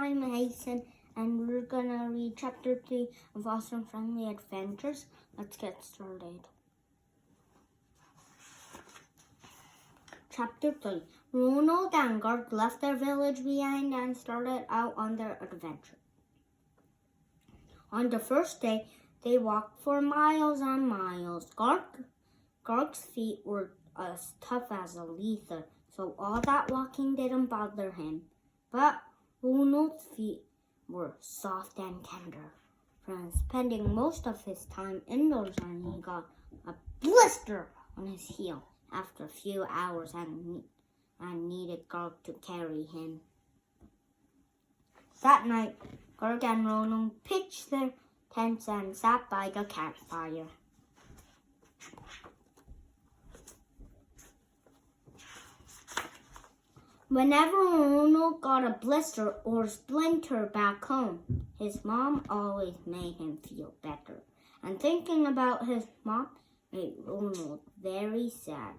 I'm Hasten, and we're gonna read Chapter 3 of Awesome Friendly Adventures. Let's get started. Chapter 3. Ronald and Garg left their village behind and started out on their adventure. On the first day, they walked for miles and miles. Garg's feet were as tough as a leather, so all that walking didn't bother him. But Ronald's feet were soft and tender. From spending most of his time indoors, and he got a blister on his heel after a few hours and needed Garg to carry him. That night, Garg and Ronald pitched their tents and sat by the campfire. Whenever Ronald got a blister or splinter back home, his mom always made him feel better. And thinking about his mom made Ronald very sad.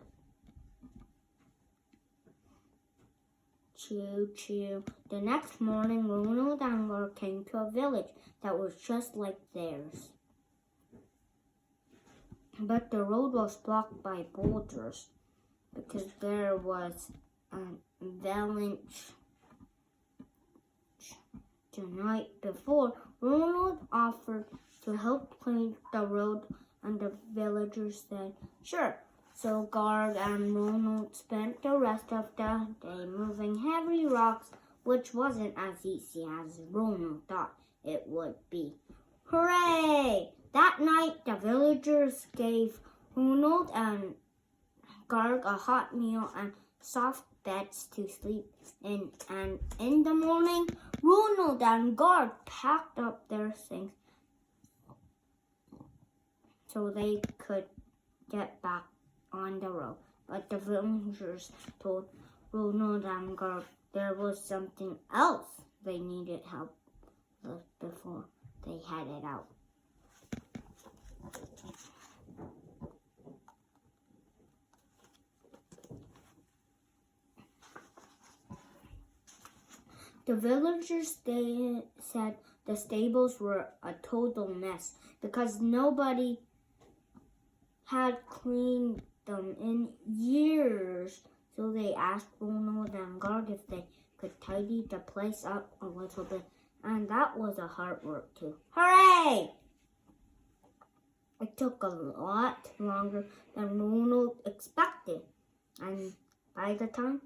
Choo-choo. The next morning, Ronald and Garg came to a village that was just like theirs. But the road was blocked by boulders because there was an avalanche the night before. Ronald offered to help clean the road, and the villagers said, "Sure." So Garg and Ronald spent the rest of the day moving heavy rocks, which wasn't as easy as Ronald thought it would be. Hooray! That night, the villagers gave Ronald and Garg a hot meal and soft beds to sleep in, and in the morning, Ronald and Garg packed up their things so they could get back on the road. But the villagers told Ronald and Garg there was something else they needed help with before they headed out. The villagers said the stables were a total mess because nobody had cleaned them in years. So they asked Ronald and Garg if they could tidy the place up a little bit, and that was a hard work too. Hooray! It took a lot longer than Ronald expected, and by the time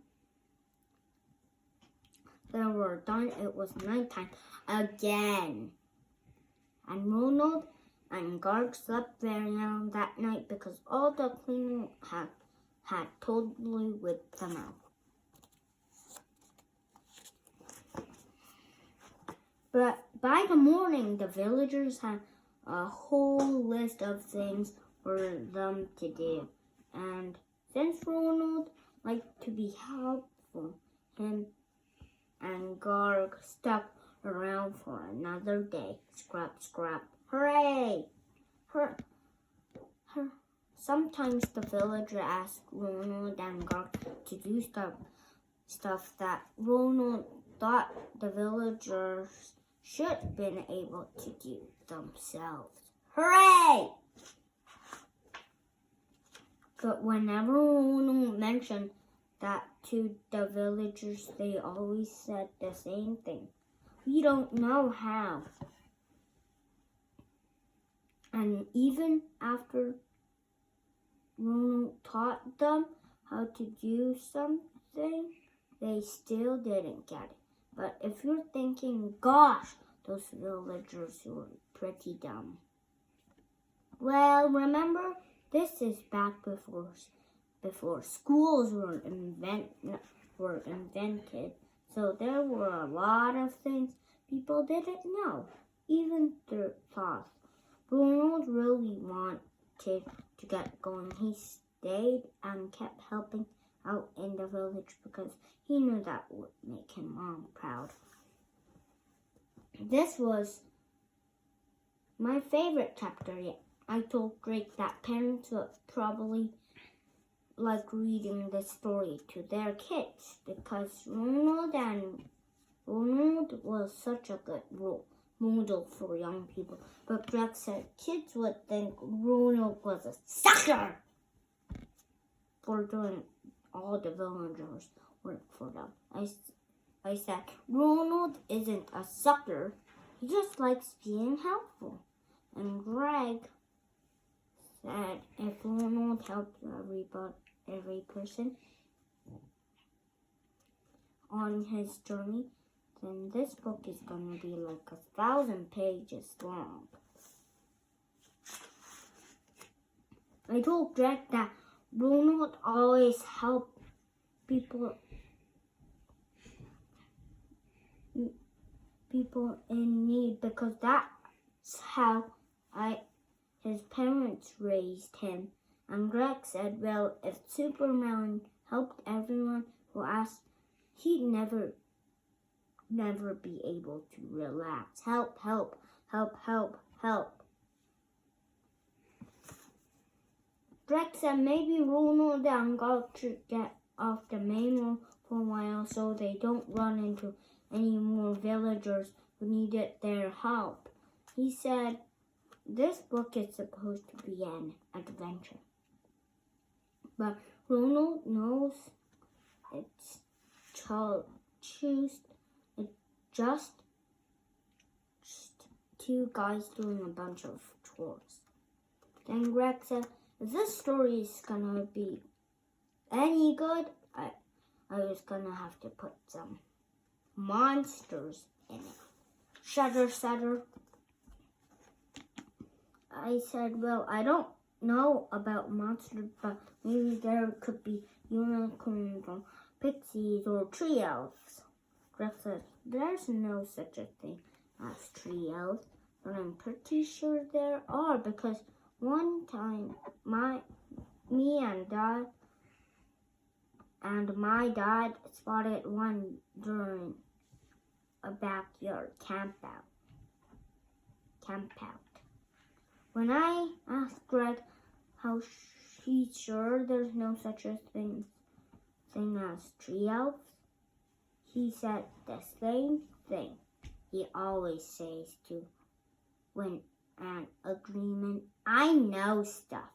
they were done, it was nighttime again. And Ronald and Garg slept very long that night because all the cleaning had totally whipped them out. But by the morning, the villagers had a whole list of things for them to do. And since Ronald liked to be helpful, him and Garg stuck around for another day. Scrap, scrap. Hooray! Sometimes the villager asked Ronald and Garg to do stuff that Ronald thought the villagers should have been able to do themselves. Hooray! But whenever Ronald mentioned that to the villagers, they always said the same thing. We don't know how. And even after Ronald taught them how to do something, they still didn't get it. But if you're thinking, gosh, those villagers were pretty dumb. Well, remember, this is back before schools were invented. So there were a lot of things people didn't know, even their thoughts. Ronald really wanted to get going. He stayed and kept helping out in the village because he knew that would make him mom proud. This was my favorite chapter yet. I told Drake that parents would probably like reading this story to their kids because Ronald Ronald was such a good role model for young people, but Greg said kids would think Ronald was a sucker for doing all the villagers' work for them. I said, Ronald isn't a sucker. He just likes being helpful. And Greg said if Ronald helped every person on his journey, then this book is going to be like 1,000 pages long. I told Greg that Ronald always helped people in need because that's how his parents raised him. And Greg said, well, if Superman helped everyone who asked, he'd never be able to relax. Help, help, help, help, help. Greg said maybe Ronald and God should get off the main road for a while so they don't run into any more villagers who needed their help. He said this book is supposed to be an adventure. But Ronald knows it's just two guys doing a bunch of chores. Then Greg said, if this story is gonna be any good, I was gonna have to put some monsters in it. Shudder, shudder. I said, well, I don't know about monsters, but maybe there could be unicorns or pixies or tree elves. Greg said, there's no such a thing as tree elves, but I'm pretty sure there are because one time me and my dad spotted one during a backyard camp out. When I asked Greg how he's sure there's no such a thing as tree elves, he said the same thing he always says to win an agreement. I know stuff.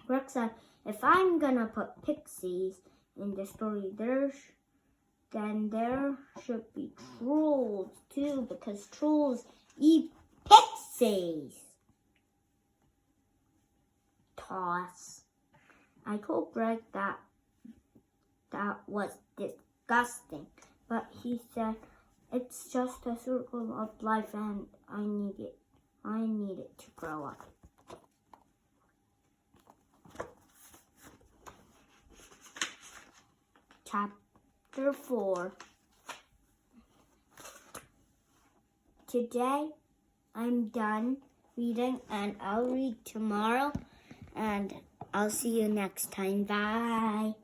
Greg said, if I'm gonna put pixies in the story, then there should be trolls too, because trolls eat pixies. Toss. I told Greg that was disgusting, but he said it's just a circle of life and I need it to grow up. Chapter 4. Today I'm done reading and I'll read tomorrow and I'll see you next time. Bye.